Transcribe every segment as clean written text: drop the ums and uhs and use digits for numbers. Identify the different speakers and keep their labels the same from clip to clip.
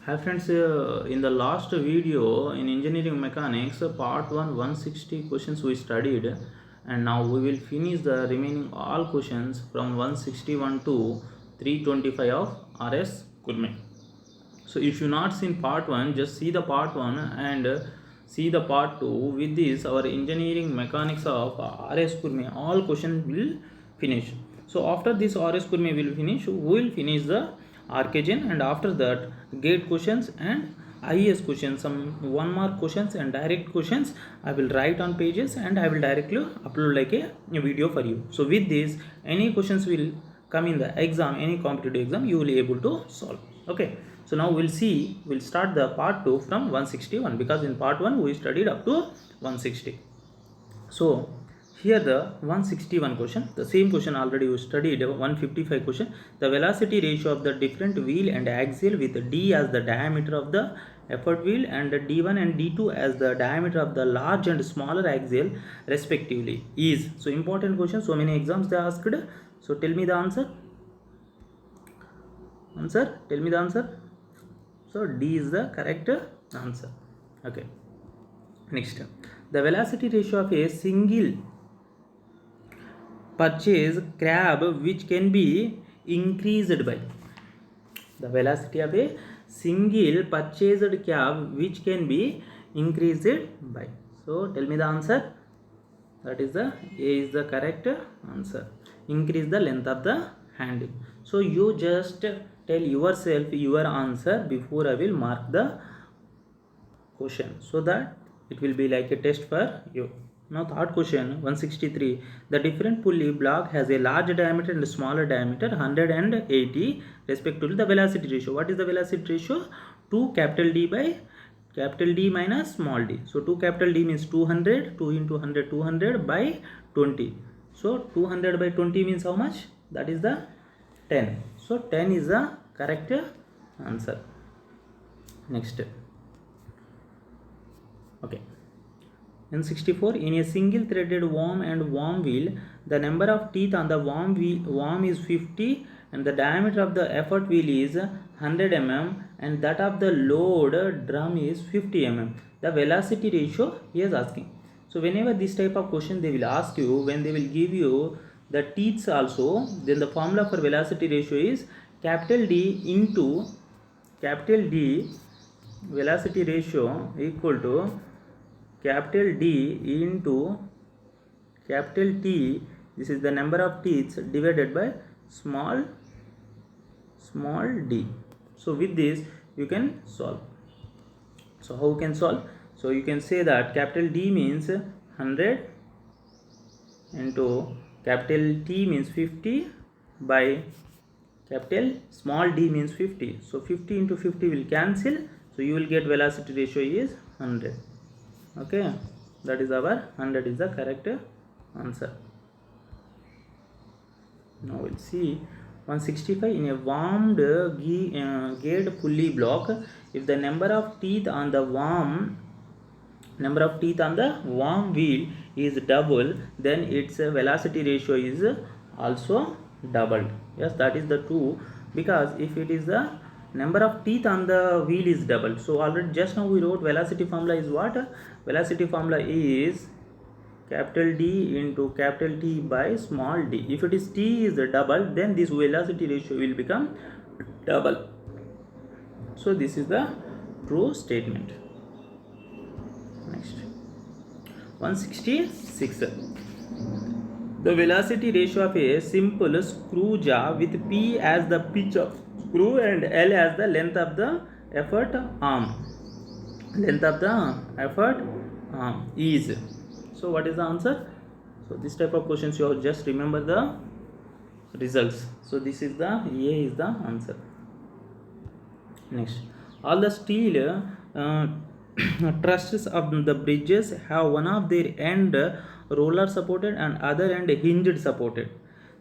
Speaker 1: Hi friends, in the last video in engineering mechanics, part 1 160 questions we studied, and now we will finish the remaining all questions from 161 to 325 of RS Kurme. So if you not seen part 1, just see the part 1 and see the part 2. With this, our engineering mechanics of RS Kurme all questions will finish. So after this RS Kurme will finish, we will finish the Archegen, and after that gate questions and IES questions, some 1 mark questions and direct questions I will write on pages and I will directly upload like a video for you. So with this, any questions will come in the exam, any competitive exam, you will be able to solve. Okay, so now we'll start the part 2 from 161, because in part 1 we studied up to 160. So here the 161 question, the same question already we studied. 155 question, the velocity ratio of the different wheel and axle with D as the diameter of the effort wheel and D1 and D2 as the diameter of the large and smaller axle respectively is. So important question, so many exams they asked. So tell me the answer. Tell me the answer. So D is the correct answer. Okay, next, the velocity ratio of a single purchase crab which can be increased by, the velocity of a single purchased crab which can be increased by. So tell me the answer. That is the A is the correct answer. Increase the length of the handle. So you just tell yourself your answer before I will mark the question, so that it will be like a test for you. Now third question, 163. The different pulley block has a large diameter and a smaller diameter, 180 respectively. The velocity ratio. What is the velocity ratio? 2 capital D by capital D minus small d. So 2 capital D means 200, 2 into 100, 200 by 20. So 200 by 20 means how much? That is the 10. So 10 is the correct answer. Next. Okay. In 64, in a single threaded worm and worm wheel, the number of teeth on the worm is 50 and the diameter of the effort wheel is 100 mm and that of the load drum is 50 mm. The velocity ratio he is asking. So whenever this type of question they will ask you, when they will give you the teeth also, then the formula for velocity ratio is capital D into capital D, velocity ratio equal to capital D into capital T. This is the number of teeth divided by small d. So with this you can solve. So how you can solve? So you can say that capital D means 100 into capital T means 50 by capital small d means 50. So 50 into 50 will cancel. So you will get velocity ratio is 100. Okay, that is our 100 is the correct answer. Now we'll see 165. In a wound gate pulley block, if the number of teeth on the worm wheel is double, then its velocity ratio is also doubled. Yes, that is the true, because if it is the number of teeth on the wheel is doubled. So already just now we wrote velocity formula is what? Velocity formula is capital D into capital T by small d. If it is T is double, then this velocity ratio will become double. So this is the true statement. Next, 166. The velocity ratio of a simple screw jaw with P as the pitch of screw and L as the length of the effort arm. Is. So what is the answer? So this type of questions you have just remember the results. So this is the A is the answer. Next, all the steel trusses of the bridges have one of their end roller supported and other end hinged supported.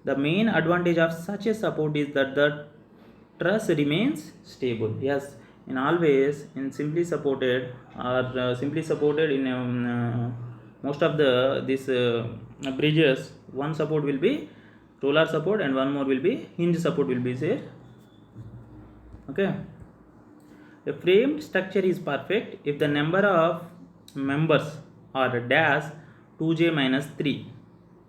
Speaker 1: The main advantage of such a support is that the truss remains stable. Yes, in always in simply supported or simply supported in most of the this bridges, one support will be roller support and one more will be hinge support will be there. Okay. A framed structure is perfect if the number of members are dash 2j minus 3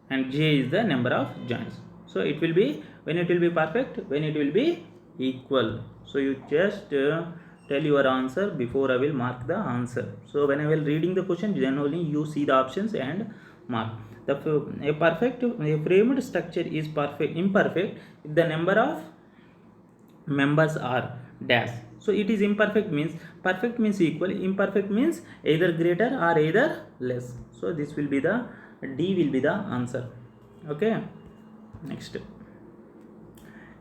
Speaker 1: and j is the number of joints. So it will be, when it will be perfect, when it will be equal. So you just tell your answer before I will mark the answer. So when I will reading the question, then only you see the options and mark. A framed structure is imperfect if the number of members are dash. So it is imperfect means, perfect means equal, imperfect means either greater or either less. So this will be the D will be the answer. Okay, next.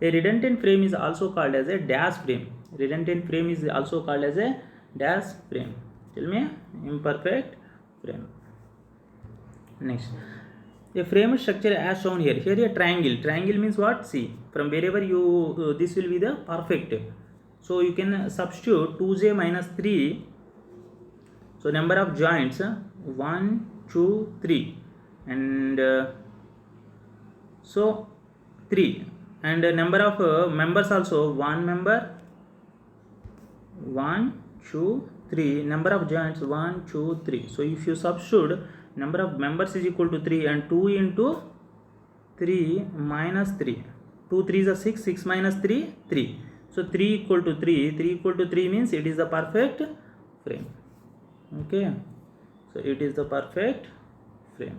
Speaker 1: A redundant frame is also called as a dash frame. Redundant frame is also called as a dash frame. Tell me, imperfect frame. Next, a frame structure as shown here. Here a triangle. Triangle means what? See, from wherever you this will be the perfect. So you can substitute 2j minus 3. So number of joints 1, 2, 3, and so 3, and number of members also 1 member, 1, 2, 3, number of joints 1, 2, 3. So if you substitute number of members is equal to 3 and 2 into 3 minus 3, 2 3s are 6, 6 minus 3 3. So 3 equal to 3, 3 equal to 3 means it is the perfect frame. Okay, so it is the perfect frame.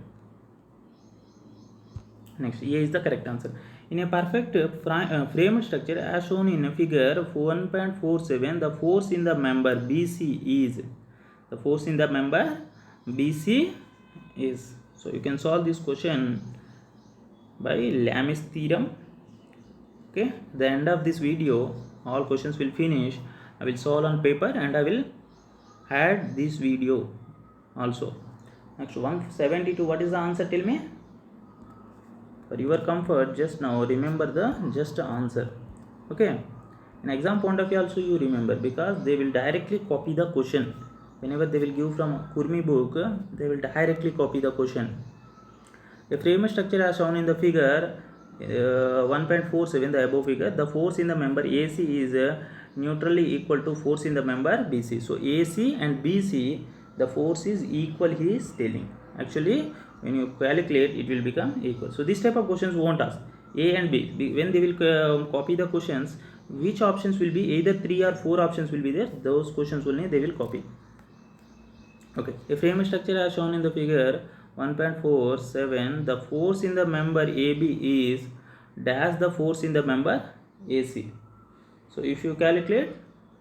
Speaker 1: Next, A is the correct answer. In a perfect frame structure as shown in figure 1.47, the force in the member BC is, the force in the member BC is. So you can solve this question by Lamy's theorem. Okay, at the end of this video all questions will finish. I will solve on paper and I will add this video also. Next, 172, what is the answer? Tell me. For your comfort, just now remember the just answer. Okay, in exam point of view also you remember, because they will directly copy the question. Whenever they will give from Kurmi book, they will directly copy the question. A frame structure as shown in the figure 1.47, the above figure, the force in the member AC is neutrally equal to force in the member BC. So AC and BC, the force is equal, he is telling. Actually when you calculate it will become equal. So this type of questions won't ask A and B. When they will copy the questions, which options will be, either 3 or 4 options will be there, those questions only they will copy. Okay, a frame structure as shown in the figure 1.47, the force in the member AB is dash the force in the member AC. So if you calculate,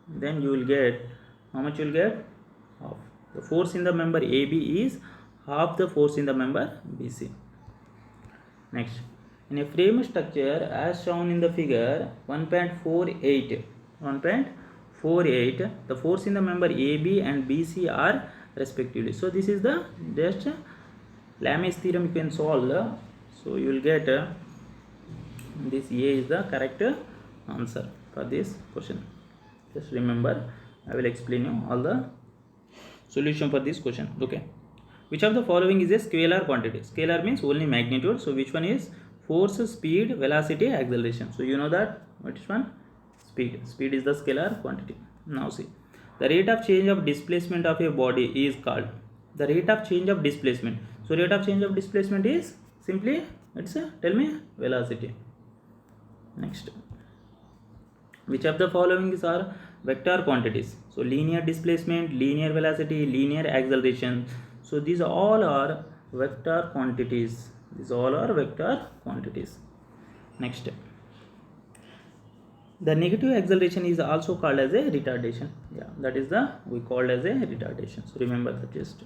Speaker 1: then you will get, how much you will get? Half. The force in the member AB is half the force in the member BC. Next, in a frame structure as shown in the figure 1.48, the force in the member AB and BC are respectively. So this is the just Lamy's theorem you can solve. So you will get this A is the correct answer for this question. Just remember, I will explain you all the solution for this question. Okay, which of the following is a scalar quantity? Scalar means only magnitude. So which one is? Force, speed, velocity, acceleration. So you know that which one? Speed. Speed is the scalar quantity. Now see, the rate of change of displacement of a body is called the rate of change of displacement. So rate of change of displacement is simply, it's a, tell me, velocity. Next, which of the following are vector quantities? So linear displacement, linear velocity, linear acceleration. So these all are vector quantities. These all are vector quantities. Next, the negative acceleration is also called as a retardation. Yeah, that is the we called as a retardation. So remember that just.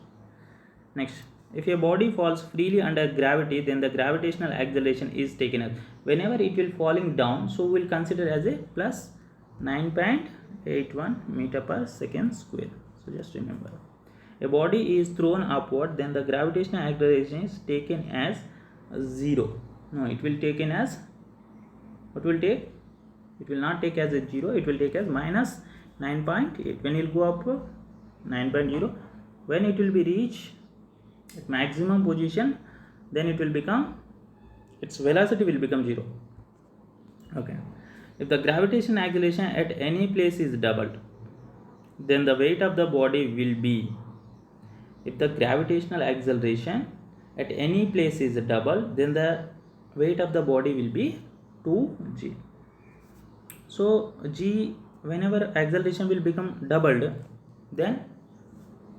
Speaker 1: Next, if a body falls freely under gravity, then the gravitational acceleration is taken as, whenever it will falling down, so we will consider as a plus 9.81 meter per second square. So just remember, a body is thrown upward, then the gravitational acceleration is taken as 0. No, it will taken as, what will take? It will not take as a 0, it will take as minus 9.8. When it will go up 9.0, when it will be reached at maximum position, then it will become, its velocity will become 0. Okay, if the gravitational acceleration at any place is doubled, then the weight of the body will be, if the gravitational acceleration at any place is double, then the weight of the body will be 2g. So g, whenever acceleration will become doubled, then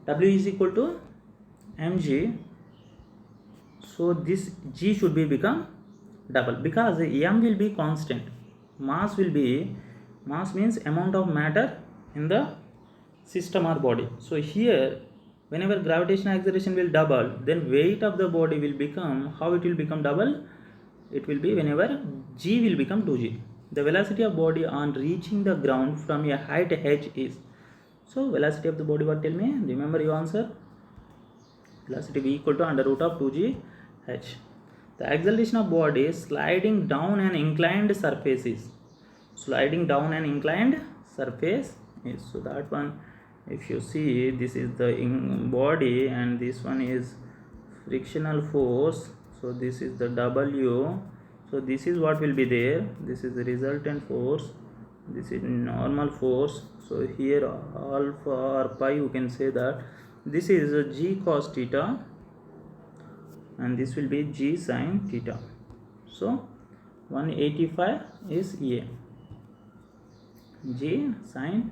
Speaker 1: w is equal to mg. So this g should be become double, because m will be constant, mass means amount of matter in the system or body. So here, whenever gravitational acceleration will double, then weight of the body will become, how it will become double? It will be whenever g will become 2g. The velocity of body on reaching the ground from a height h is, so velocity of the body, what, tell me, remember your answer, velocity v equal to under root of 2g h. The acceleration of body sliding down an inclined surface is, sliding down an inclined surface is, so that one, if you see, this is the body and this one is frictional force, so this is the w, so this is what will be there, this is the resultant force, this is normal force. So here alpha or pi, you can say that this is g cos theta and this will be g sin theta. So 185 is a g sin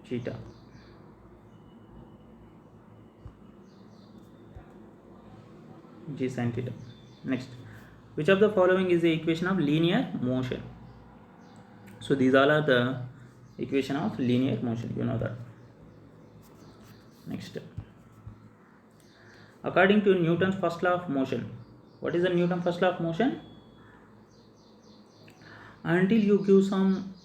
Speaker 1: theta. G sin theta. Next, which of the following is the equation of linear motion? So these all are the equation of linear motion, you know that. Next, according to Newton's first law of motion, what is the Newton's first law of motion? Until you give some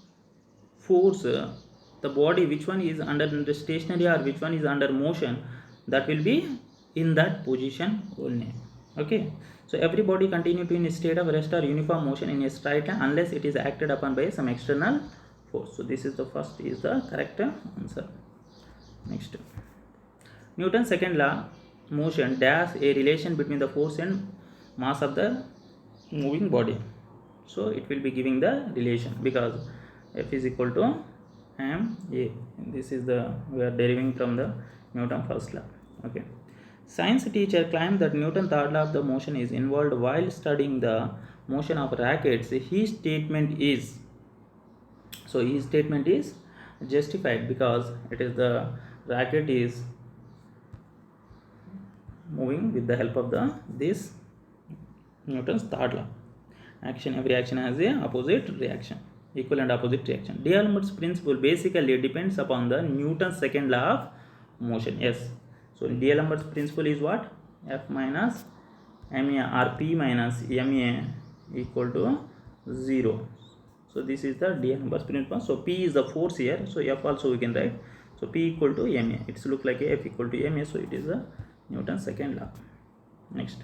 Speaker 1: force, the body, which one is under stationary or which one is under motion, that will be in that position only. Okay, so every body continue to in a state of rest or uniform motion in a straight line unless it is acted upon by some external force. So this is the first is the correct answer. Next, Newton's second law motion dash a relation between the force and mass of the moving body. So it will be giving the relation, because F is equal to ma. This is the, we are deriving from the Newton first law. Okay, science teacher claimed that Newton third law of the motion is involved while studying the motion of rackets. His statement is, so his statement is justified, because it is the racket is moving with the help of the this Newton's third law. Action, every action has a opposite reaction, equal and opposite reaction. D'Alembert's principle basically depends upon the Newton's second law of motion. Yes, so D'Alembert's principle is what? F minus ma or P minus ma equal to 0. So this is the D'Alembert's principle. So P is the force here, so F also we can write. So P equal to ma, it's look like F equal to ma, so it is the Newton's second law. Next,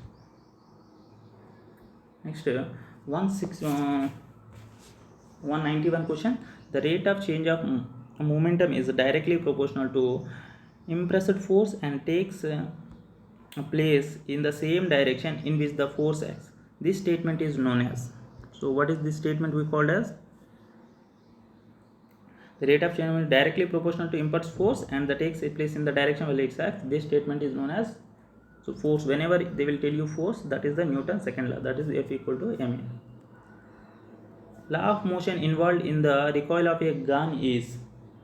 Speaker 1: 191 question. The rate of change of momentum is directly proportional to impressed force and takes place in the same direction in which the force acts. This statement is known as, so what is this statement we called as? The rate of change is directly proportional to impressed force and that takes place in the direction where it acts. This statement is known as, so force, whenever they will tell you force, that is the Newton's second law, that is F equal to ma. Law of motion involved in the recoil of a gun is,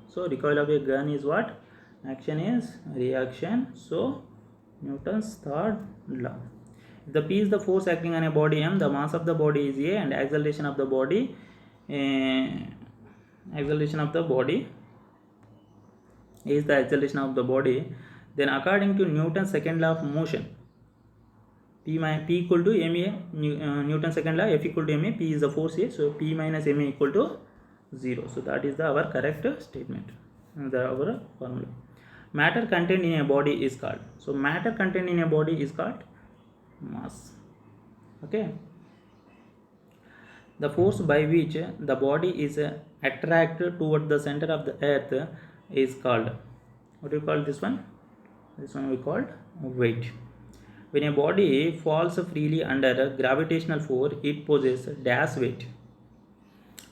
Speaker 1: so recoil of a gun is what? Action is reaction, so Newton's third law. If the P is the force acting on a body m, the mass of the body is a, and acceleration of the body is the acceleration of the body, then according to Newton's second law of motion, P equal to ma, Newton's second law, F equal to ma, P is the force here, so P minus ma equal to 0. So that is our correct statement, our formula. Matter contained in a body is called, so matter contained in a body is called mass. Okay, the force by which the body is attracted toward the center of the earth is called, what do you call this one? This one we called weight. When a body falls freely under gravitational force, it possesses dash weight.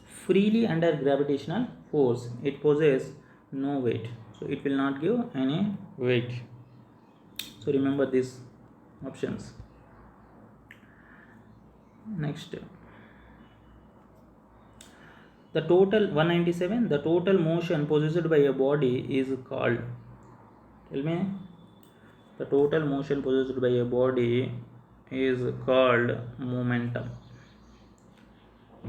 Speaker 1: Freely under gravitational force, it possesses no weight. so it will not give any weight. So remember these options. Next, the total 197, the total motion possessed by a body is called, tell me, the total motion possessed by a body is called momentum.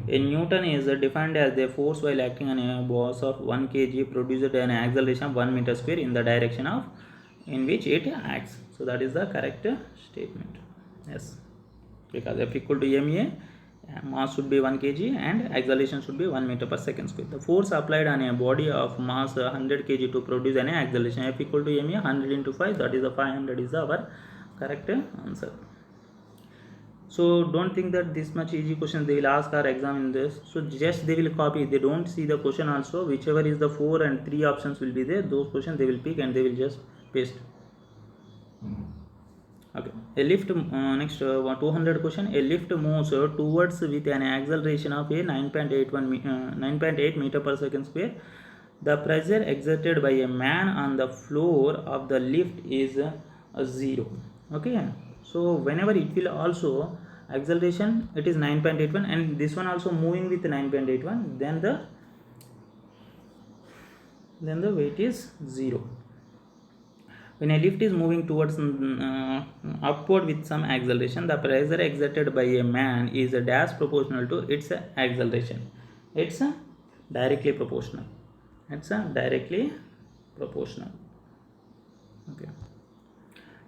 Speaker 1: A Newton is defined as the force while acting on a mass of 1 kg produced an acceleration of 1 meter square in the direction of in which it acts. So that is the correct statement. Yes, because F equal to ma, mass should be 1 kg and acceleration should be 1 meter per second square. The force applied on a body of mass 100 kg to produce an acceleration, F equal to ma, 100 into 5, that is the 500 is our correct answer. So don't think that this much easy question they will ask our exam in this. So just they will copy, they don't see the question also. Whichever is the 4 and 3 options will be there, those questions they will pick and they will just paste. Okay, a lift, next 200 question. A lift moves towards with an acceleration of a 9.8 meter per second square. The pressure exerted by a man on the floor of the lift is 0. Okay, so whenever it will also acceleration, it is 9.81 and this one also moving with 9.81, then the weight is 0. When a lift is moving towards upward with some acceleration, the pressure exerted by a man is dash proportional to its acceleration. It's directly proportional. Okay.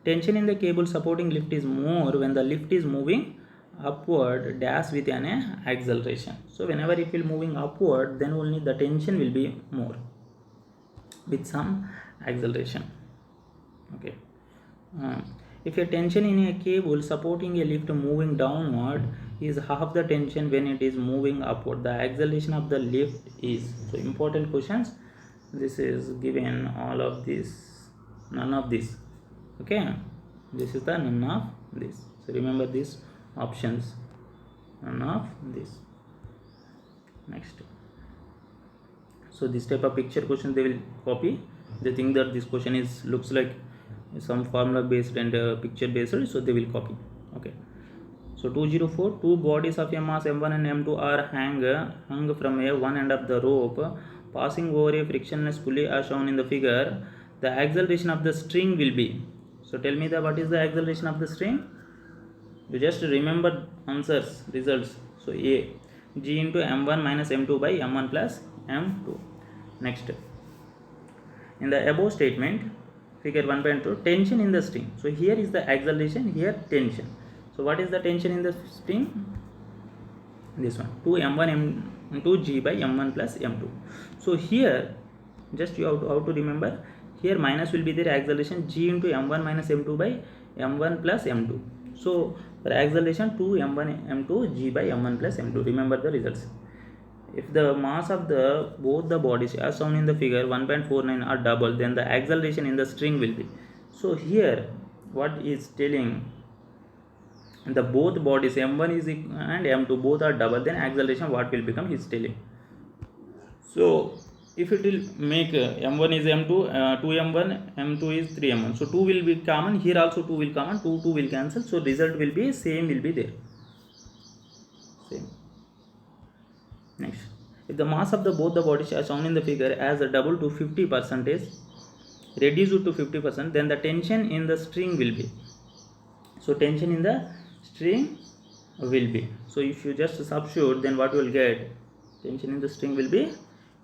Speaker 1: Tension in the cable supporting lift is more when the lift is moving upward dash with an acceleration. So whenever it will moving upward, then only the tension will be more with some acceleration. Okay. If a tension in a cable supporting a lift moving downward is half the tension when it is moving upward, the acceleration of the lift is. So important questions. This is given all of this, none of this. Okay, this is the none of this. So remember these options, none of this. Next, so this type of picture question they will copy. They think that this question is looks like some formula based and picture based, so they will copy. Okay, so 204, two bodies of a mass m1 and m2 are hung from a one end of the rope passing over a frictionless pulley as shown in the figure. The acceleration of the string will be. So tell me what is the acceleration of the string? You just remember answers, results. So A, G into m1 minus m2 by m1 plus m2. Next, in the above statement, figure 1.2, tension in the string. So here is the acceleration, here tension. So what is the tension in the string? This one, 2 m1 m2 g by m1 plus m2. So here just you have to remember, here minus will be there, acceleration g into m1 minus m2 by m1 plus m2. So for acceleration 2 m1 m2 g by m1 plus m2. Remember the results. If the mass of both the bodies as shown in the figure 1.49 are double, then the acceleration in the string will be. So here what is telling, the both bodies m1 is and m2 both are double, then acceleration what will become is telling. So if it will make m1 is m2, 2m1, m2 is 3m1, so 2 will be common, here also 2 will common, 2 will cancel, so result will be same, will be there, same. Next, if the mass of both the bodies as shown in the figure as a double to 50%, reduced to 50%, then the tension in the string will be. So tension in the string will be. So if you just substitute, then what you will get? Tension in the string will be,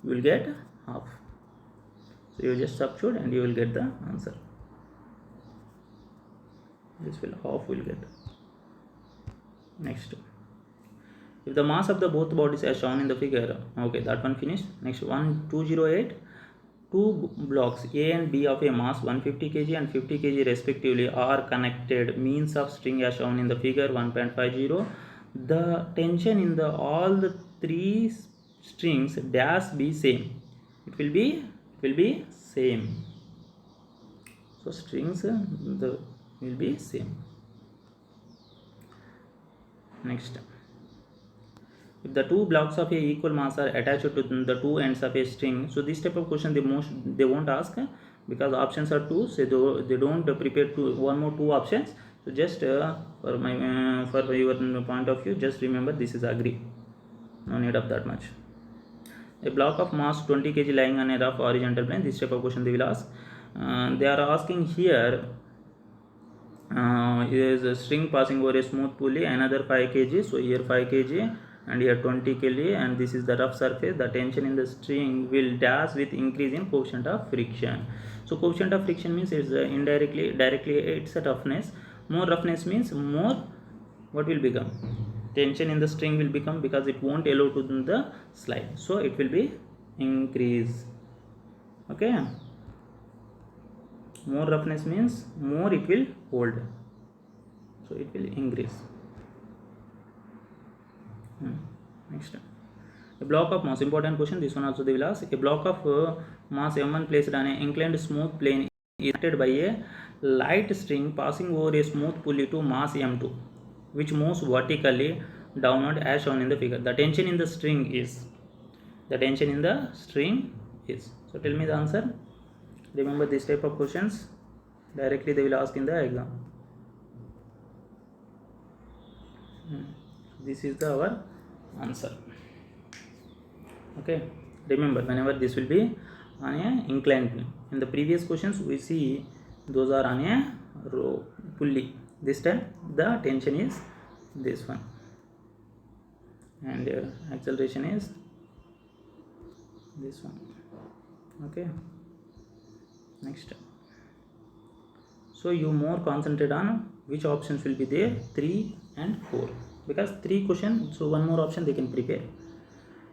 Speaker 1: you will get half. So you just substitute and you will get the answer. This will half will get. Next, if the mass of both bodies as shown in the figure, okay, that one finished. Next, 208, two blocks A and B of a mass 150 kg and 50 kg respectively are connected means of string as shown in the figure 1.50. The tension in all the three strings dash be same. It will be same. So strings will be same. Next, If the two blocks of a equal mass are attached to the two ends of a string, so this type of question they won't ask, because options are two, so they don't prepare one more two options. So just for your point of view, just remember this is agree. No need of that much. A block of mass 20 kg lying on a rough horizontal plane. This type of question they will ask. They are asking here. Is a string passing over a smooth pulley, another 5 kg. So here 5 kg and here 20 kg, and this is the rough surface. The tension in the string will dash with increase in coefficient of friction. So coefficient of friction means it's directly it's a toughness. More roughness means more what will become? Tension in the string will become, because it won't allow to the slide. So it will be increase. Okay. More roughness means more it will hold, so it will increase. Next, a block of mass, important question, this one also they will ask. A block of mass m1 placed on an inclined smooth plane is connected by a light string passing over a smooth pulley to mass m2, which moves vertically downward as shown in the figure. The tension in the string is, so tell me the answer. Remember this type of questions directly they will ask in the exam. This is our answer. Okay, remember whenever this will be on a inclined plane. In the previous questions we see those are on a pulley. This time the tension is this one, and acceleration is this one. Okay, next, so you more concentrate on which options will be there, 3 and 4, because 3 questions, so one more option they can prepare.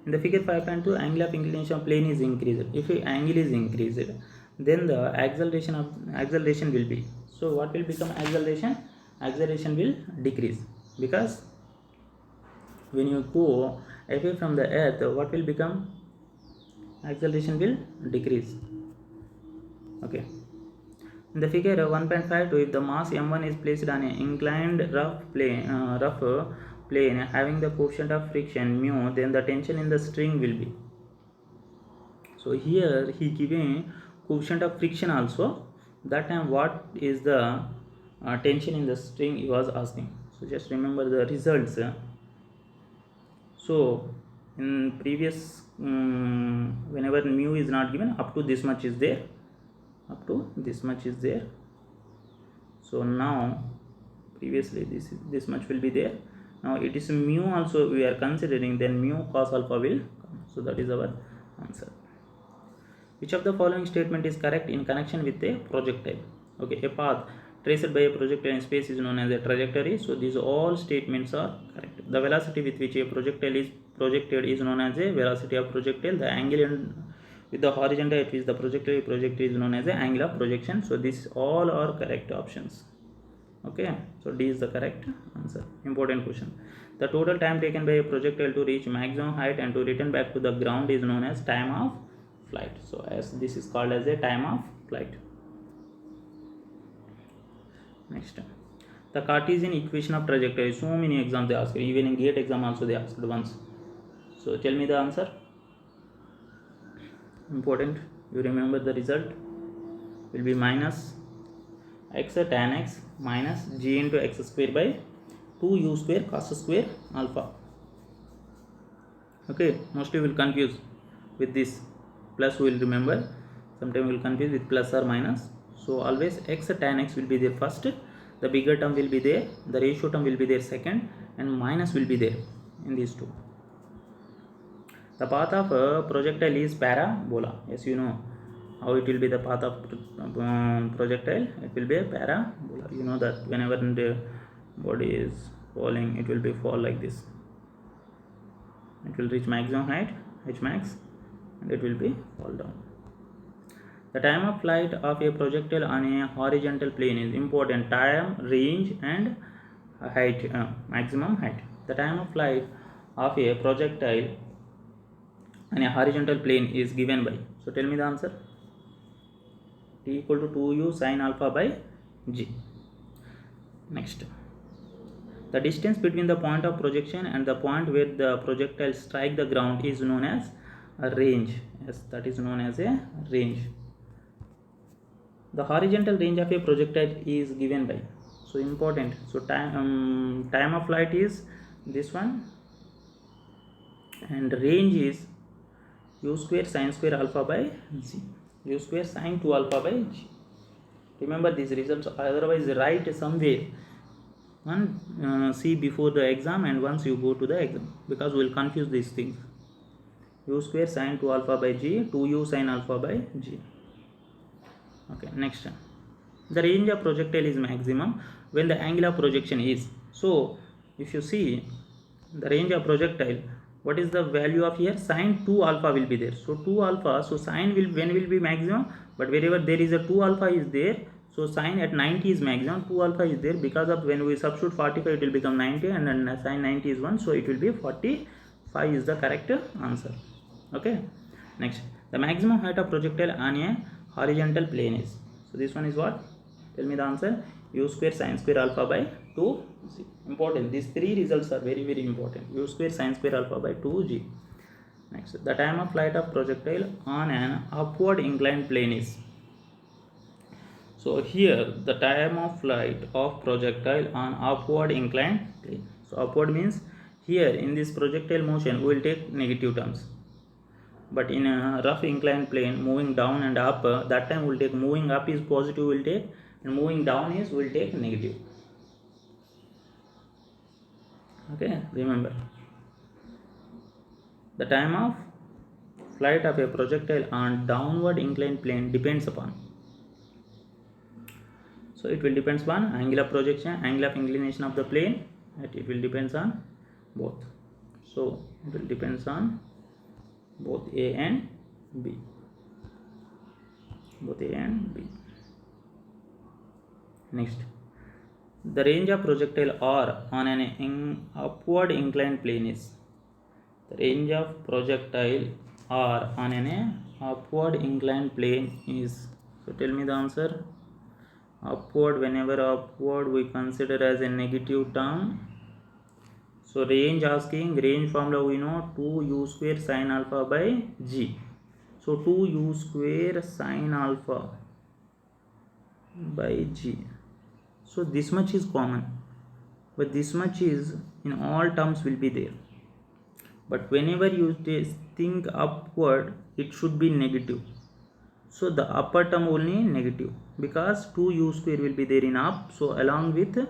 Speaker 1: In the figure 5.2, angle of inclination of plane is increased. If a angle is increased, then the acceleration will be, so what will become acceleration? Acceleration will decrease, because when you go away from the earth, what will become? Acceleration will decrease. Okay. In the figure 1.52, if the mass m1 is placed on an inclined rough plane having the coefficient of friction mu, then the tension in the string will be. So here he giving coefficient of friction also. That time what is the tension in the string he was asking. So just remember the results. So in previous whenever mu is not given, up to this much is there, so now previously this much will be there. Now it is mu also we are considering, then mu cos alpha will come. So that is our answer. Which of the following statement is correct in connection with a projectile? Okay, a path traced by a projectile in space is known as a trajectory. So these all statements are correct. The velocity with which a projectile is projected is known as a velocity of projectile. The angle with the horizontal at which the projectile projected is known as the angle of projection. So these all are correct options. Okay, so D is the correct answer. Important question. The total time taken by a projectile to reach maximum height and to return back to the ground is known as time of flight. So as this is called as a time of flight. Next, the Cartesian equation of trajectory. So many exams they ask, even in GATE exam also they asked once. So tell me the answer. Important, you remember the result will be minus x tan x minus g into x square by 2u square cos square alpha. Okay, mostly will confuse with this plus, we will remember, sometimes we will confuse with plus or minus. So always x tan x will be there first, the bigger term will be there, the ratio term will be there second, and minus will be there in these two. The path of a projectile is parabola. Yes, you know how it will be the path of projectile. It will be a parabola. You know that whenever the body is falling, it will be fall like this. It will reach maximum height, h max, and it will be fall down. The time of flight of a projectile on a horizontal plane is important. Time, range, and height, maximum height. The time of flight of a projectile on a horizontal plane is given by. So tell me the answer. T equal to 2u sin alpha by g. Next, The distance between the point of projection and the point where the projectile strike the ground is known as a range. Yes, that is known as a range. The horizontal range of a projectile is given by, so important, so time of flight is this one, and range is u square sin square alpha by g, u square sin 2 alpha by g. Remember these results, otherwise write somewhere and see before the exam and once you go to the exam, because we will confuse these things. U square sin 2 alpha by g, 2u sin alpha by g. Okay, next, the range of projectile is maximum when the angle of projection is. So if you see the range of projectile, what is the value of here? Sin 2 alpha will be there. So 2 alpha, so sin will be maximum, but wherever there is a 2 alpha is there, so sin at 90 is maximum, 2 alpha is there, because of when we substitute 45 it will become 90, and then sin 90 is 1, so it will be 45 is the correct answer. Okay, next, the maximum height of projectile on a horizontal plane is, so this one is what? Tell me the answer. U square sin square alpha by 2 g. Important, these three results are very important. U square sin square alpha by 2 g. Next, the time of flight of projectile on an upward inclined plane is. So here the time of flight of projectile on upward inclined plane. So upward means here in this projectile motion we will take negative terms, but in a rough inclined plane moving down and up, that time we will take, moving up is positive we will take, and moving down is we will take negative. Okay, remember, the time of flight of a projectile on downward inclined plane depends upon, so it will depends upon angle of projection, angle of inclination of the plane, and it will depends on both. So it will depends on both A and B, both A and B. Next, the range of projectile R on an upward inclined plane is. The range of projectile R on an upward inclined plane is. So tell me the answer. Upward, whenever upward we consider as a negative term. So range asking, range formula we know, 2u square sin alpha by g. So 2u square sin alpha by g. So this much is common, but this much is in all terms will be there. But whenever you think upward, it should be negative. So the upper term only negative, because 2u square will be there in up. So along with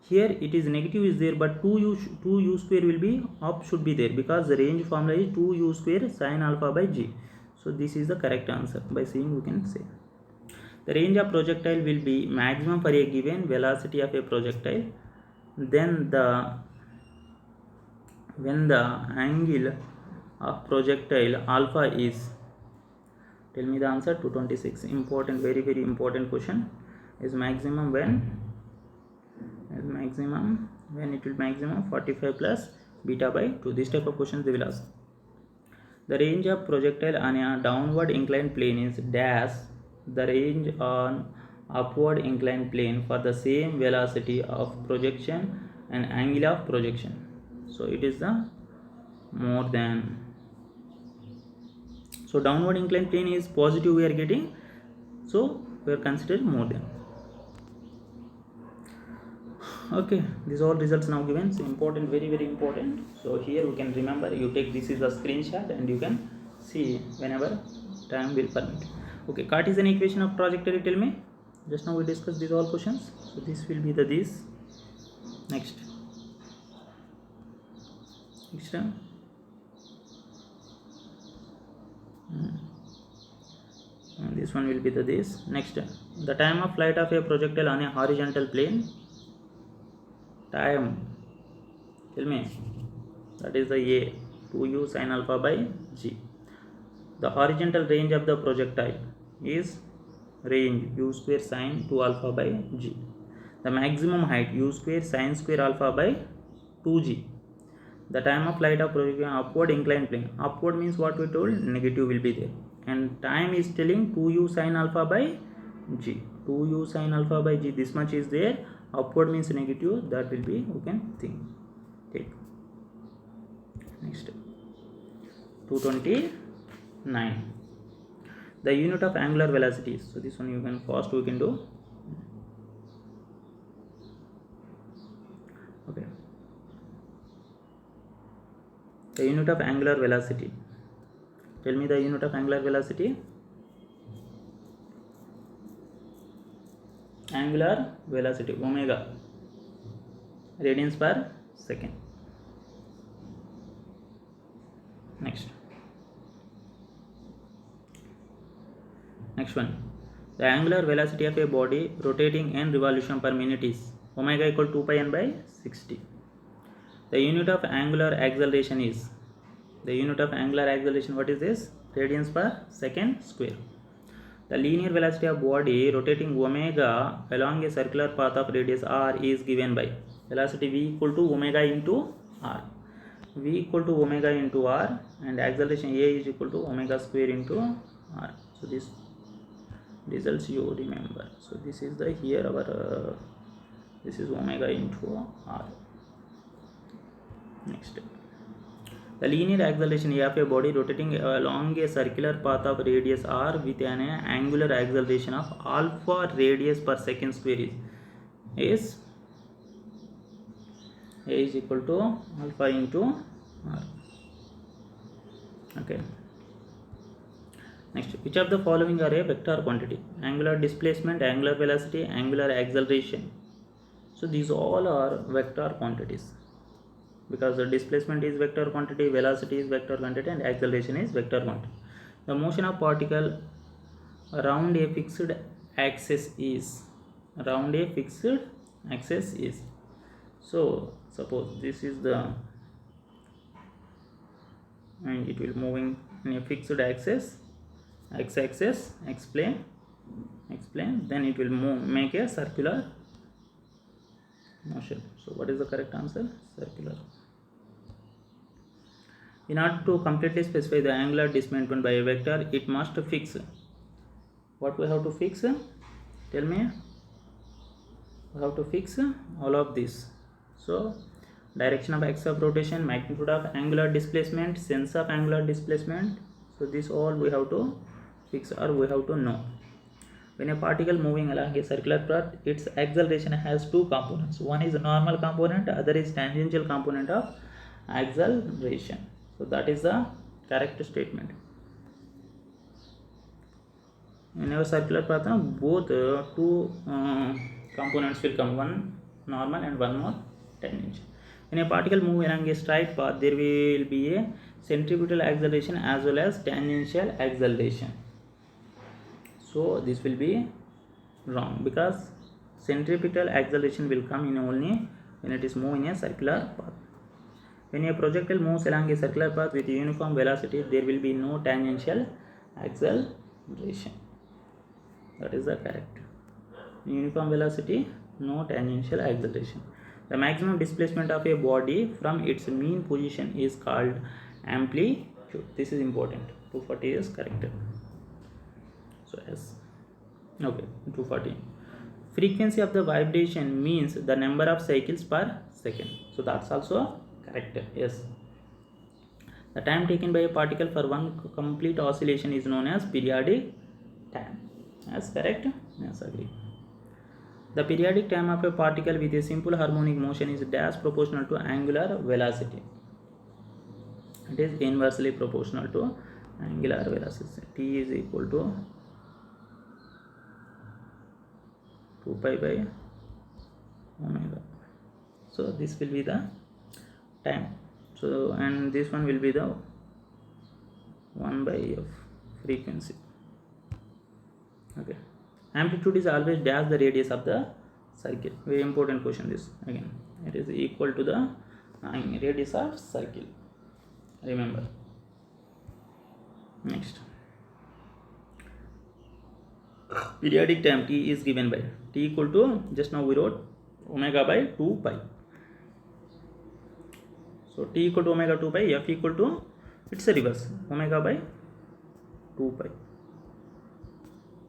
Speaker 1: here it is negative is there, but 2u square will be up, should be there, because the range formula is 2u square sin alpha by g. So this is the correct answer. By seeing we can say the range of projectile will be maximum for a given velocity of a projectile, then when the angle of projectile alpha is. Tell me the answer. 226. Important, very important question. Is maximum when? Is maximum when it will maximum 45 plus beta by 2. This type of questions they will ask. The range of projectile on a downward inclined plane is dash the range on upward inclined plane for the same velocity of projection and angle of projection. So it is the more than. So downward inclined plane is positive we are getting, so we are considered more than. Okay, these all results now given. So important, very important. So here we can remember, you take this is a screenshot and you can see whenever time will permit. Okay, Cartesian equation of trajectory, tell me. Just now we discussed these all questions. So this will be the this. Next time. And this one will be the this. Next, the time of flight of a projectile on a horizontal plane. Time, tell me. That is the A, 2u sin alpha by g. The horizontal range of the projectile is range u square sin 2 alpha by g. The maximum height u square sin square alpha by 2g. The time of flight of projectile upward inclined plane. Upward means what we told, negative will be there. And time is telling 2u sin alpha by g. 2u sin alpha by g, this much is there. upward means negative, that will be, we can take. Next, 229. The unit of angular velocity. So this one you can fast we can do. Okay. The unit of angular velocity. Tell me the unit of angular velocity. Angular velocity, omega, radians per second. Next one. The angular velocity of a body rotating n revolution per minute is omega equal to 2 pi n by 60. The unit of angular acceleration is, what is this? Radians per second square. The linear velocity of body rotating omega along a circular path of radius r is given by velocity v equal to omega into r. V equal to omega into r, and acceleration a is equal to omega square into r. So this results you remember. So this is the here our this is omega into r. Next, the linear acceleration of a body rotating along a circular path of radius r with an angular acceleration of alpha radius per second square is a is equal to alpha into r. Okay. Next, which of the following are a vector quantity? Angular displacement, angular velocity, angular acceleration. So these all are vector quantities, because the displacement is vector quantity, velocity is vector quantity, and acceleration is vector quantity. The motion of particle around a fixed axis is, so suppose this is the, and it will moving in a fixed axis, x-axis, explain, then it will move, make a circular motion. So what is the correct answer? Circular. In order to completely specify the angular displacement by a vector, it must fix. What we have to fix? Tell me. We have to fix all of this. So direction of axis of rotation, magnitude of angular displacement, sense of angular displacement. So this all we have to fix, or we have to know. When a particle moving along a circular path, its acceleration has two components. One is a normal component, other is tangential component of acceleration. So that is the correct statement. In a circular path, both two components will come, one normal and one more tangential. When a particle moves along a straight path, there will be a centripetal acceleration as well as tangential acceleration. So this will be wrong, because centripetal acceleration will come in only when it is moving a circular path. When a projectile moves along a circular path with a uniform velocity, there will be no tangential acceleration. That is the correct. Uniform velocity, no tangential acceleration. The maximum displacement of a body from its mean position is called amplitude. This is important. 240 is correct. So yes. Okay, 240. Frequency of the vibration means the number of cycles per second. So that's also correct. Yes. The time taken by a particle for one complete oscillation is known as periodic time. Yes, correct? Yes, agree. The periodic time of a particle with a simple harmonic motion is dash proportional to angular velocity. It is inversely proportional to angular velocity. T is equal to 2 pi by omega. So this will be the time. So, and this one will be the 1 by f, frequency. Okay. Amplitude is always dash the radius of the circle. Very important question this. Again, it is equal to the radius of circle. Remember. Next. Periodic time T is given by T equal to, just now we wrote omega by 2 pi. So T equal to omega 2 pi, F equal to, it's a reverse, omega by 2 pi.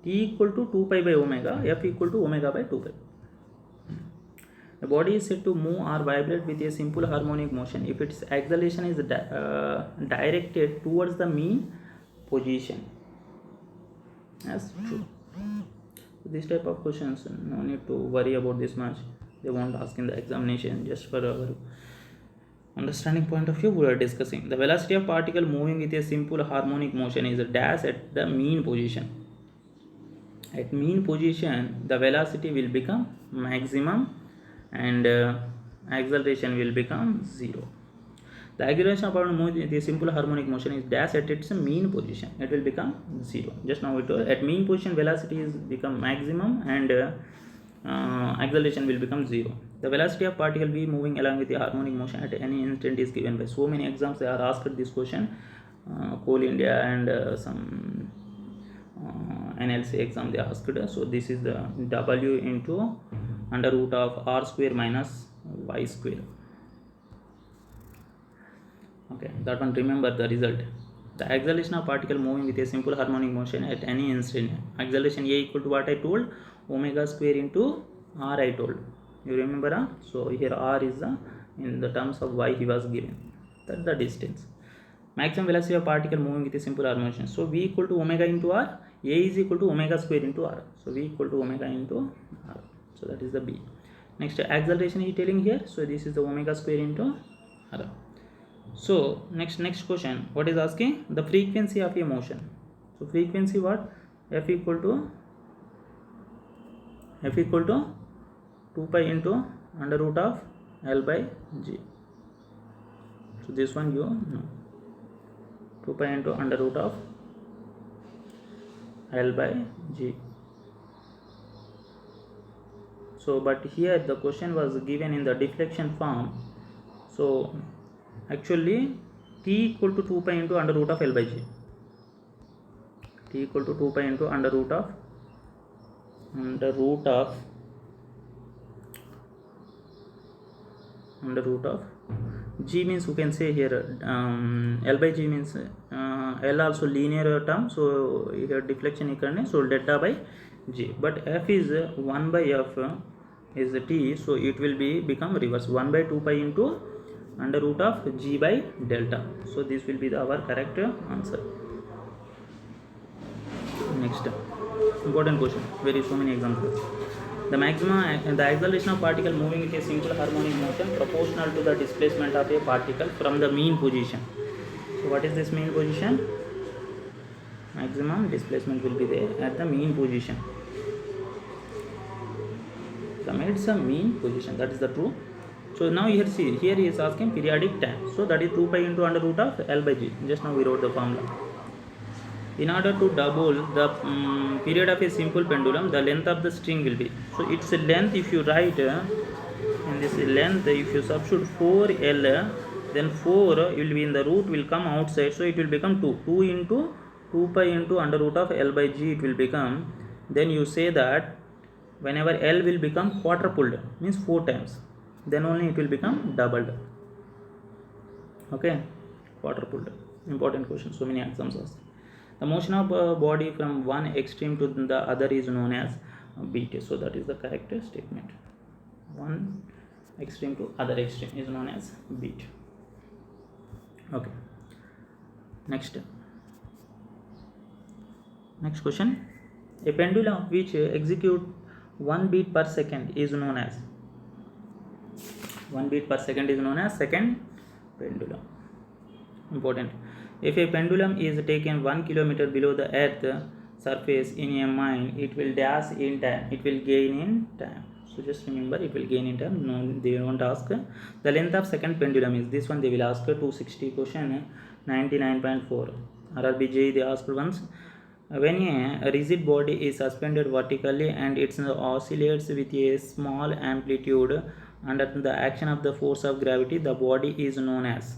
Speaker 1: T equal to 2 pi by omega, F equal to omega by 2 pi. body is said to move or vibrate with a simple harmonic motion if its acceleration is directed towards the mean position. That's true. This type of questions, no need to worry about this much. They won't ask in the examination. Just for our understanding point of view, we are discussing. The velocity of particle moving with a simple harmonic motion is a dash at the mean position. At mean position, the velocity will become maximum and acceleration will become 0. The acceleration of the simple harmonic motion is dash at its mean position. It will become 0. Just now we told at mean position velocity is become maximum and acceleration will become 0. The velocity of particle V moving along with the harmonic motion at any instant is given by so many exams. They are asked this question. Coal India and some NLC exam they asked. So this is the W into under root of R square minus Y square. Okay, that one remember the result. The acceleration of particle moving with a simple harmonic motion at any instant. Acceleration A equal to what I told? Omega square into R I told. You remember? Huh? So here R is in the terms of Y he was given. That's the distance. Maximum velocity of particle moving with a simple harmonic motion. So V equal to omega into R. A is equal to omega square into R. So V equal to omega into R. So that is the B. Next acceleration is telling here. So this is the omega square into R. So next question, what is asking? The frequency of a motion. So frequency what? F equal to 2 pi into under root of L by G. So this one you know. 2 pi into under root of L by G. So but here the question was given in the deflection form. So actually T equal to 2 pi into under root of L by G. T equal to 2 pi into under root of G means you can say here L by G means L also linear term, so here deflection ikkadne, so delta by G, but F is 1 by F is T, so it will become reverse 1 by 2 pi into under root of G by delta. So this will be our correct answer. Next important question, very so many examples. The maximum the acceleration of particle moving with a simple harmonic motion proportional to the displacement of a particle from the mean position. So what is this mean position? Maximum displacement will be there at the mean position. So it's a mean position, that is the true. So now here see, here he is asking periodic time. So that is 2 pi into under root of L by G. Just now we wrote the formula. In order to double the period of a simple pendulum, the length of the string will be. So its length, if you write in this length, if you substitute 4L, then 4 will be in the root will come outside. So it will become 2. 2 into 2 pi into under root of L by G it will become. Then you say that whenever L will become quadrupled, means 4 times, then only it will become doubled. Okay, quadrupled. Important question, so many exams asked. The motion of a body from one extreme to the other is known as beat. So that is the correct statement. One extreme to other extreme is known as beat. Okay. Next question. A pendulum which executes 1 beat per second is known as 1 beat per second is known as second pendulum. Important. If a pendulum is taken 1 kilometer below the earth surface in a mine, it will dash in time. It will gain in time. So just remember, it will gain in time. No, they won't ask. The length of second pendulum is this one. They will ask 260 question 99.4. RRBJ they asked once. When a rigid body is suspended vertically and it oscillates with a small amplitude under the action of the force of gravity, the body is known as.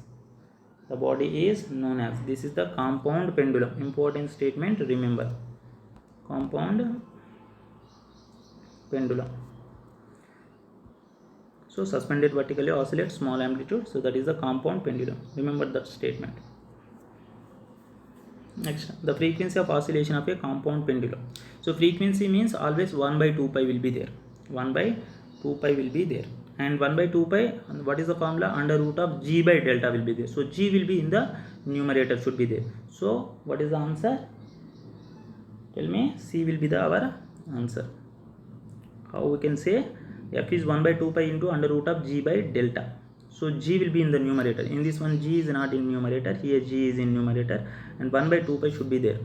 Speaker 1: This is the compound pendulum. Important statement, remember. Compound pendulum. So suspended vertically, oscillates, small amplitude. So that is the compound pendulum. Remember that statement. Next, the frequency of oscillation of a compound pendulum. So frequency means always 1 by 2 pi will be there. 1 by 2 pi will be there. and 1 by 2 pi, what is the formula? Under root of g by delta will be there. So g will be in the numerator, should be there. So what is the answer? Tell me. C will be the our answer. How we can say? F is 1 by 2 pi into under root of g by delta. So g will be in the numerator. In this one g is not in numerator, here g is in numerator, and 1 by 2 pi should be there.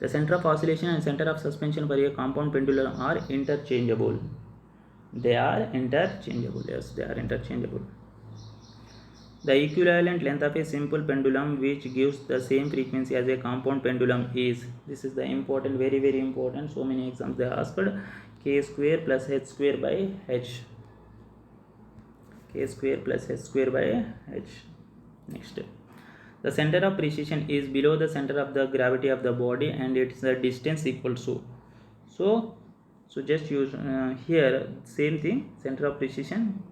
Speaker 1: The center of oscillation and center of suspension for a compound pendulum are interchangeable. They are interchangeable. Yes, they are interchangeable. The equivalent length of a simple pendulum which gives the same frequency as a compound pendulum is, this is the important, very very important, so many exams they asked, k square plus h square by h. K square plus h square by h. Next, the center of precision is below the center of the gravity of the body and its distance equal to. So just use here same thing, center of precision.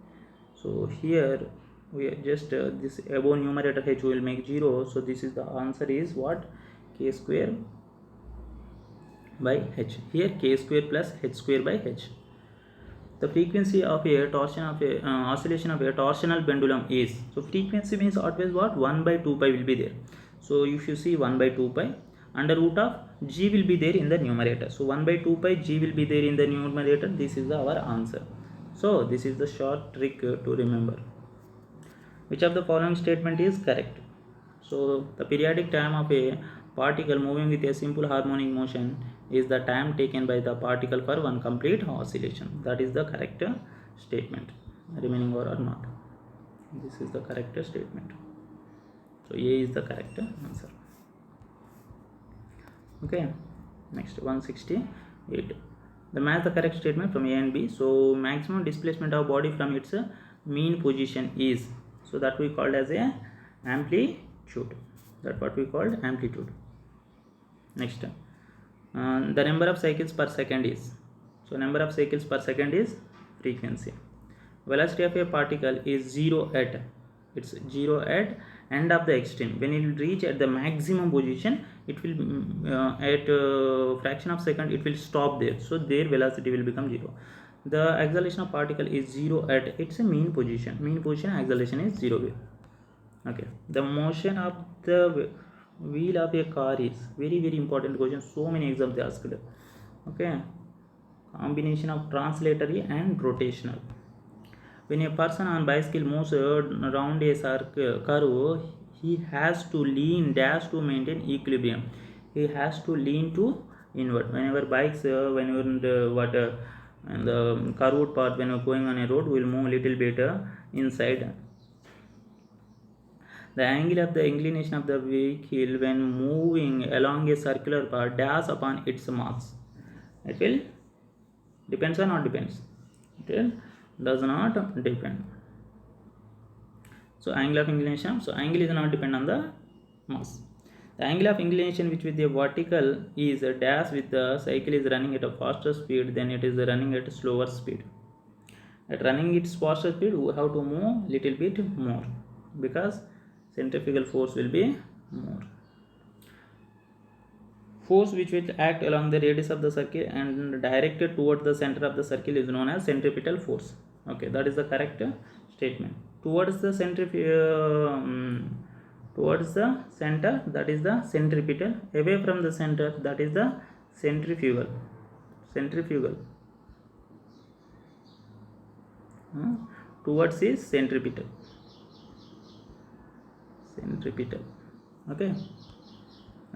Speaker 1: So here we just this above numerator h will make 0. So this is the answer is what? K square by h. Here k square plus h square by h. The frequency of a torsion of a oscillation of a torsional pendulum is, so frequency means always what? 1 by 2 pi will be there. So if you see 1 by 2 pi, under root of g will be there in the numerator. So 1 by 2 pi g will be there in the numerator. This is our answer. So this is the short trick to remember. Which of the following statement is correct? So the periodic time of a particle moving with a simple harmonic motion is the time taken by the particle for one complete oscillation. That is the correct statement. Remaining or not? This is the correct statement. So A is the correct answer. Okay. Next, 168. The match the correct statement from A and B. So maximum displacement of body from its mean position is, so that we called as a amplitude. That what we called amplitude. Next, the number of cycles per second is, so number of cycles per second is frequency. Velocity of a particle is 0 at, it's 0 at end of the extreme. When it will reach at the maximum position, it will at fraction of second it will stop there. So their velocity will become 0. The acceleration of particle is 0 at its mean position. Mean position acceleration is 0. Okay. The motion of the wheel of a car is, very very important question. So many exams they asked. Okay. Combination of translatory and rotational. When a person on bicycle moves around a curve, he has to lean dash to maintain equilibrium. He has to lean to inward. Whenever bikes, whenever and the curved part, when we're going on a road, will move a little bit inside. The angle of the inclination of the vehicle when moving along a circular path dash upon its mass. It will depends or not depends. It will does not depend. So angle of inclination. So angle is not depend on the mass. The angle of inclination which with the vertical is a dash with the cycle is running at a faster speed than it is running at a slower speed. At running its faster speed, we have to move little bit more because centrifugal force will be more. Force which will act along the radius of the circle and directed towards the center of the circle is known as centripetal force. Okay, that is the correct statement. Towards the towards the center, that is the centripetal. Away from the center, that is the centrifugal. Centrifugal. Towards is centripetal. Centripetal. Okay.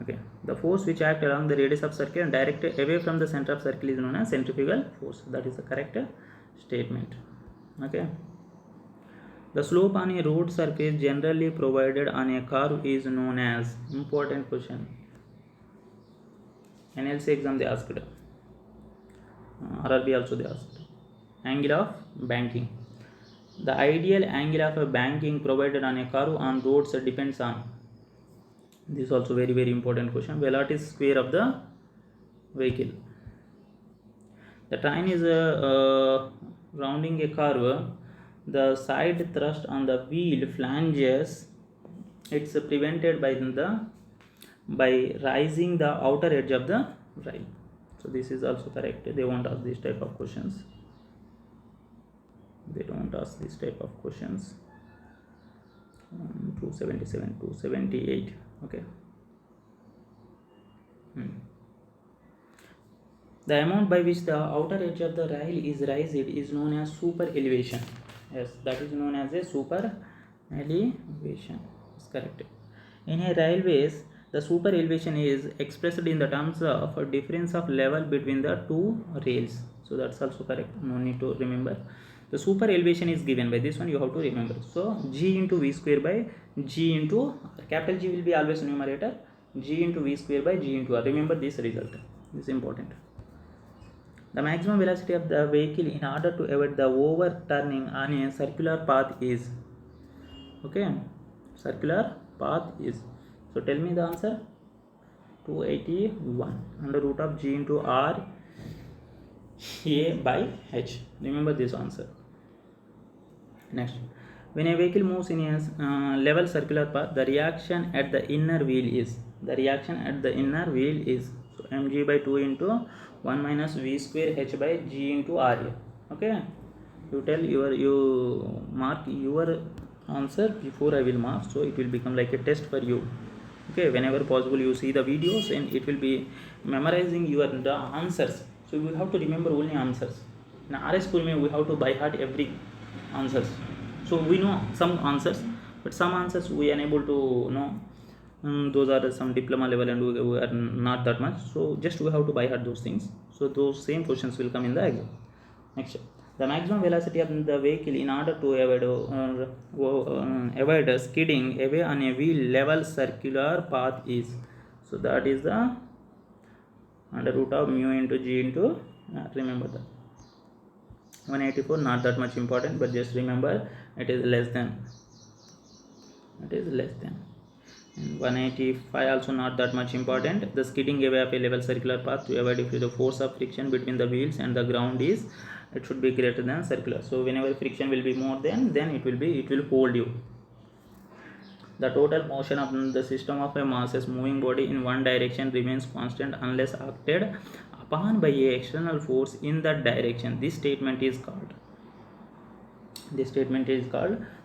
Speaker 1: Okay. The force which acts along the radius of circle and directed away from the center of circle is known as centrifugal force. That is the correct statement. Okay. The slope on a road surface generally provided on a curve is known as, important question. NLC exam they asked. RRB also they asked. Angle of banking. The ideal angle of a banking provided on a curve on roads depends on, this is also very very important question, velocity square of the vehicle. The train is rounding a curve. The side thrust on the wheel flanges, it's prevented by rising the outer edge of the drive. So this is also correct. They won't ask this type of questions. they don't ask this type of questions. 277, 278. Okay. The amount by which the outer edge of the rail is raised is known as super elevation. Yes, that is known as a super elevation. That's correct. In a railways, the super elevation is expressed in the terms of a difference of level between the two rails. So that's also correct. No need to remember. The super elevation is given by this one. You have to remember. So G into V square by G into capital G will be always numerator. G into V square by G into R. Remember this result. This is important. The maximum velocity of the vehicle in order to avoid the overturning on a circular path is, okay, circular path is, so tell me the answer. 281 under root of G into R A by H. Remember this answer. Next, when a vehicle moves in a level circular path, the reaction at the inner wheel is, so mg by 2 into 1 minus v square h by g into ra. Okay, you tell you mark your answer before I will mark, so it will become like a test for you. Okay, whenever possible you see the videos and it will be memorizing the answers. So you have to remember only answers. In RS school we have to by heart every answers. So we know some answers, but some answers we are unable to know. Those are some diploma level and we are not that much. So just we have to by heart those things. So those same questions will come in the exam. Next, the maximum velocity of the vehicle in order to avoid skidding away on a wheel level circular path is, so that is the under root of mu into g into remember that 184, not that much important, but just remember it is less than, and 185 also not that much important. The skidding away of a level circular path to avoid if the force of friction between the wheels and the ground is, it should be greater than circular. So whenever friction will be more than, then it will hold you. The total motion of the system of a massless moving body in one direction remains constant unless acted upon by a external force in that direction. This statement is called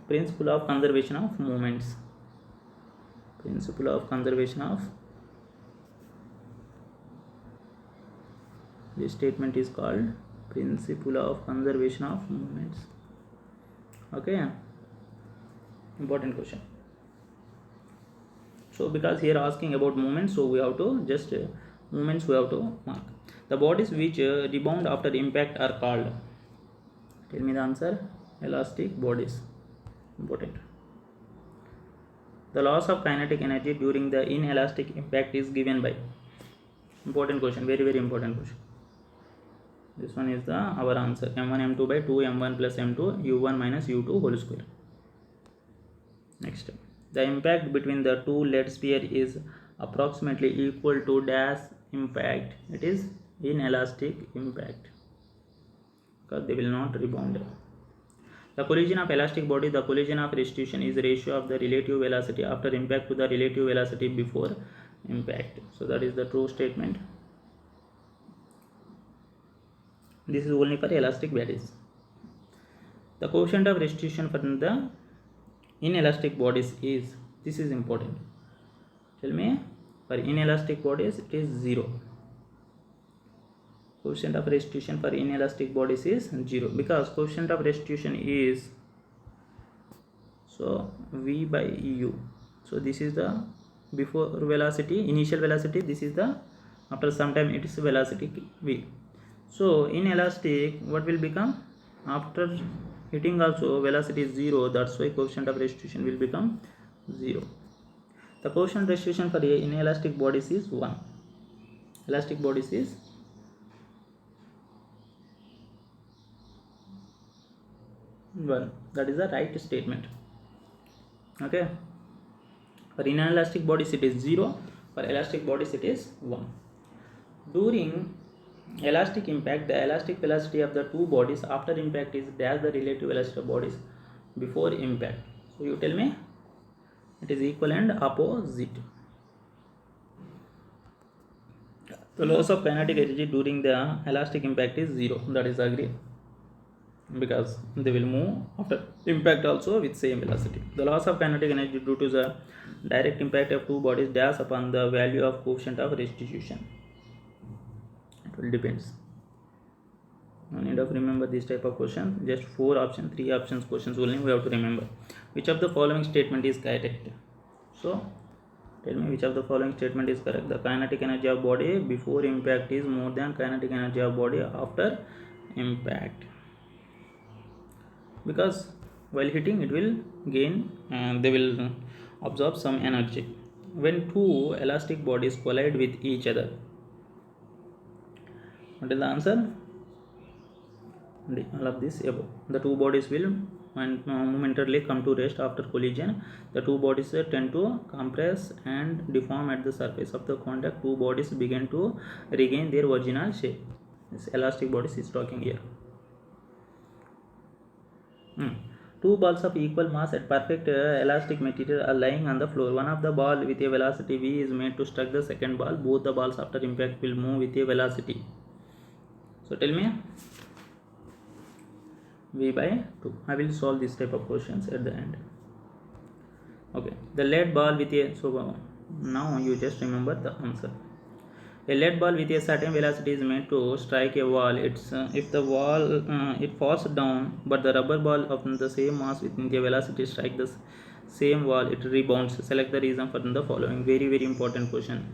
Speaker 1: principle of conservation of moments. Principle of conservation of, this statement is called principle of conservation of moments. Okay, important question. So because here asking about movements, so we have to just movements we have to mark. The bodies which rebound after impact are called, tell me the answer. Elastic bodies. Important. The loss of kinetic energy during the inelastic impact is given by, important question, very very important question. This one is our answer, m1 m2 by 2 m1 plus m2 u1 minus u2 whole square. Next, the impact between the two lead sphere is approximately equal to dash impact. It is inelastic impact because they will not rebound. The collision of elastic body, the collision of restitution is the ratio of the relative velocity after impact to the relative velocity before impact. So that is the true statement. This is only for elastic bodies. The coefficient of restitution for the inelastic bodies is, this is important. Tell me, for inelastic bodies it is 0. Coefficient of restitution for inelastic bodies is 0 because coefficient of restitution is, so v by u. So this is the before velocity, initial velocity, this is the after some time it is velocity v. So inelastic what will become, after hitting also velocity is 0, that's why coefficient of restitution will become 0. The coefficient of restitution for inelastic bodies is 1. Elastic bodies is 1. That is the right statement. Okay, for inelastic bodies it is 0, for elastic bodies it is 1. During elastic impact, the elastic velocity of the two bodies after impact is dash the relative velocity of bodies before impact. So you tell me, it is equal and opposite. The loss of kinetic energy during the elastic impact is 0. That is agreed. because they will move after impact also with same velocity. The loss of kinetic energy due to the direct impact of two bodies dash upon the value of coefficient of restitution. It will depends. No need of remember this type of question. Just 4 options, 3 options questions only we have to remember. Which of the following statement is correct? So tell me which of the following statement is correct. The kinetic energy of body before impact is more than kinetic energy of body after impact. Because while hitting it will gain and they will absorb some energy. When two elastic bodies collide with each other, what is the answer? All of this above. The two bodies will momentarily come to rest after collision. The two bodies tend to compress and deform at the surface of the contact. Two bodies begin to regain their original shape. This elastic bodies is talking here. Two balls of equal mass at perfect elastic material are lying on the floor. One of the ball with a velocity v is made to strike the second ball. Both the balls after impact will move with a velocity. So tell me v by 2. I will solve this type of questions at the end. Okay, the lead ball with a, so now you just remember the answer. A lead ball with a certain velocity is made to strike a wall. If the wall it falls down, but the rubber ball of the same mass with the velocity strike the same wall, it rebounds. Select the reason for the following. Very very important question.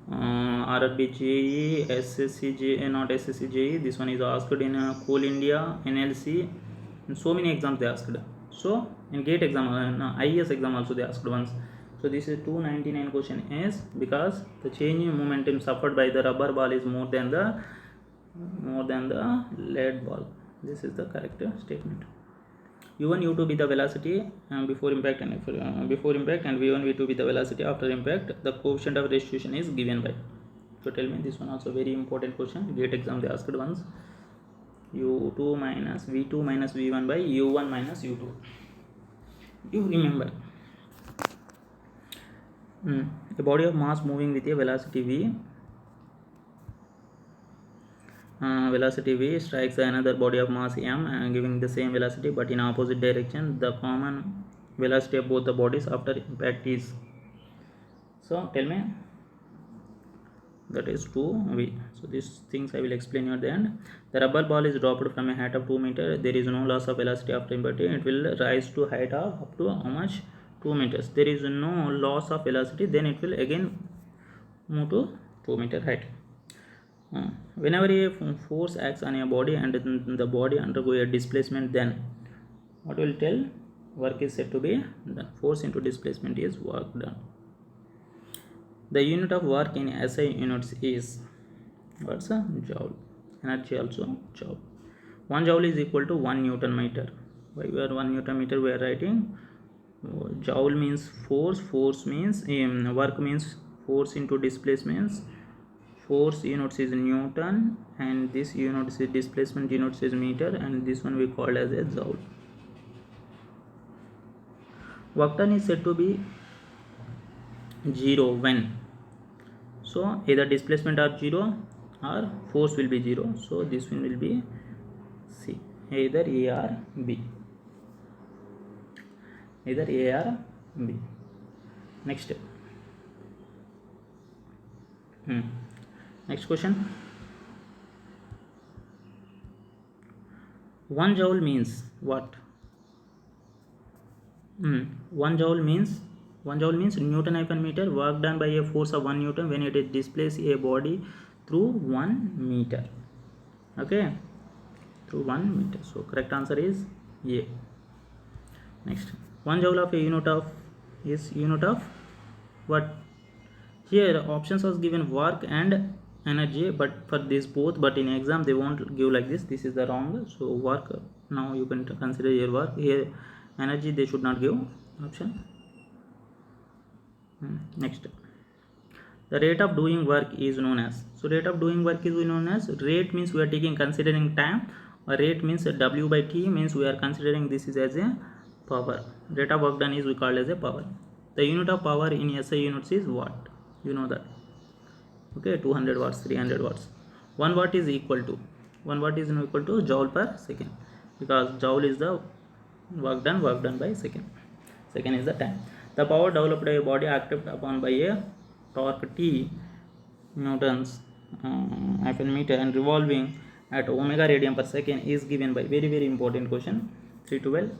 Speaker 1: RRB JEE, SSC JEE, not SSC JEE. This one is asked in Coal India, NLC. In so many exams they asked. So in GATE exam, IES exam also they asked once. So this is 299 question is because the change in momentum suffered by the rubber ball is more than the lead ball. This is the correct statement. U1 U2 be the velocity before impact and V1 V2 be the velocity after impact. The coefficient of restitution is given by. So tell me, this one also very important question. GATE exam they asked once. U2 minus V2 minus V1 by U1 minus U2. You remember. A body of mass moving with a velocity v strikes another body of mass m giving the same velocity but in opposite direction. The common velocity of both the bodies after impact is, so tell me, that is 2v. So these things I will explain you at the end. The rubber ball is dropped from a height of 2 meters. There is no loss of velocity after impact. It will rise to height of up to how much? 2 meters. There is no loss of velocity, then it will again move to 2 meter height. Whenever a force acts on a body and the body undergo a displacement, then what will tell? Work is said to be done. Force into displacement is work done. The unit of work in SI units is, what's a joule? Energy also joule. 1 joule is equal to 1 Newton meter. Why we are 1 Newton meter we are writing? Joule means force, force means work means force into displacements. Force units is Newton and this unit is displacement units is meter, and this one we called as a joule. Work done is said to be 0 when, so either displacement are 0 or force will be 0. So this one will be C, either A or B. Either A or B. Next. Next question. 1 joule means what? 1 joule means Newton meter, work done by a force of 1 Newton when it displaces a body through 1 meter. Okay, through 1 meter. So correct answer is A. Next, 1 joule of a unit of is unit of what? Here options was given work and energy, but for this both, but in exam they won't give like this. This is the wrong. So work, now you can consider your work. Here energy they should not give option. Next, the rate of doing work is known as, so rate of doing work is known as, rate means we are taking considering time, or rate means W by T means we are considering this is as a power. Rate of work done is we call as a power. The unit of power in SI units is watt, you know that. Okay, 200 watts, 300 watts. 1 watt is equal to joule per second. because joule is the work done by second. Second is the time. The power developed by a body acted upon by a torque T newtons meter and revolving at omega radian per second is given by, very important question, 312.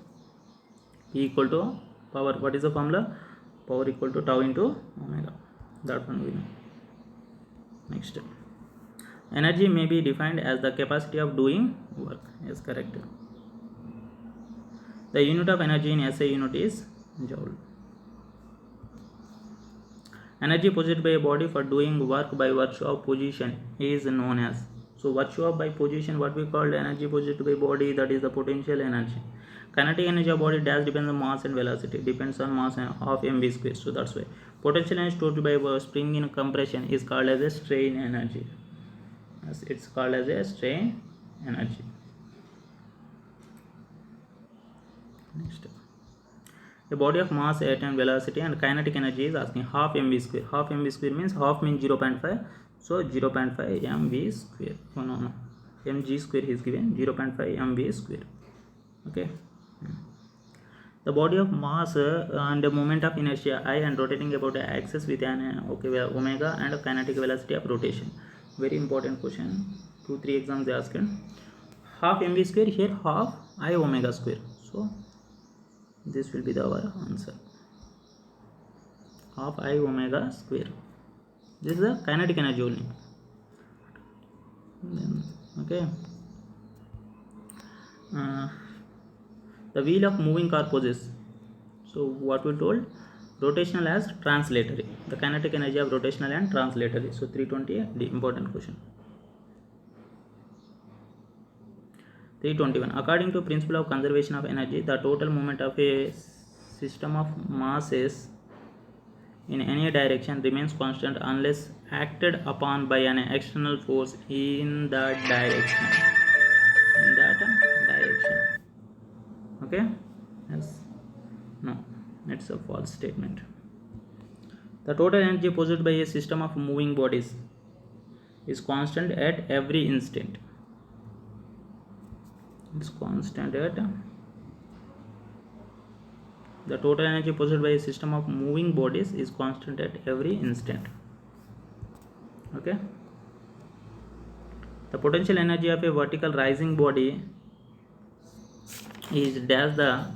Speaker 1: P equal to power, what is the formula? Power equal to tau into omega. That one we know. Next, energy may be defined as the capacity of doing work. Yes, correct. The unit of energy in SI unit is joule. Energy possessed by a body for doing work by virtue of position is known as. So virtue of by position, what we call energy possessed by body, that is the potential energy. Kinetic energy of body dash depends on mass and velocity, depends on mass of mv square. So that's why potential energy stored by a spring in compression is called as a strain energy. Yes, it's called as a strain energy. Next, a body of mass, at and velocity and kinetic energy is asking half mv square. Half mv square means half means 0.5. So 0.5 mv square. Oh, no. Mg square is given, 0.5 mv square. Okay. The body of mass and the moment of inertia I and rotating about the axis with an omega and a kinetic velocity of rotation. Very important question. 2-3 exams they asked. Half mv square, here half I omega square. So this will be our answer. Half I omega square. This is the kinetic energy only. Then, okay. The wheel of moving car possesses. So what we told? Rotational as translatory. The kinetic energy of rotational and translatory. So 320, the important question. 321. According to principle of conservation of energy, the total moment of a system of masses in any direction remains constant unless acted upon by an external force in that direction. Okay? Yes. No, it's a false statement. The total energy possessed by a system of moving bodies is constant at every instant. It's constant at the total energy possessed by a system of moving bodies is constant at every instant. Okay. The potential energy of a vertical rising body is dash the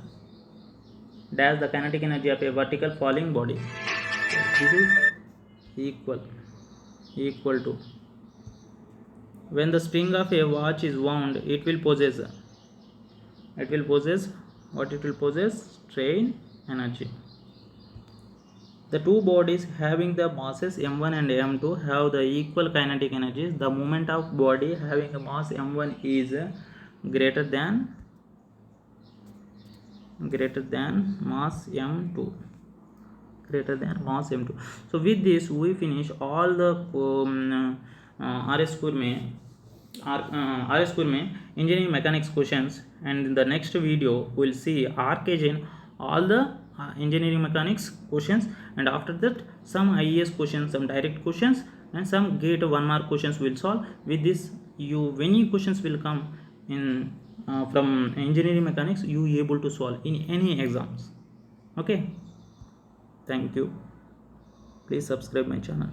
Speaker 1: kinetic energy of a vertical falling body. So this is equal to, when the spring of a watch is wound, it will possess what? It will possess strain energy. The two bodies having the masses m1 and m2 have the equal kinetic energies. The moment of body having a mass m1 is greater than mass m2. So with this we finish all the RS School में engineering mechanics questions, and in the next video we will see RKGen all the engineering mechanics questions, and after that some IES questions, some direct questions, and some gate 1 mark questions will solve. With this, many questions will come in from engineering mechanics, you able to solve in any exams. Okay, thank you. Please subscribe my channel.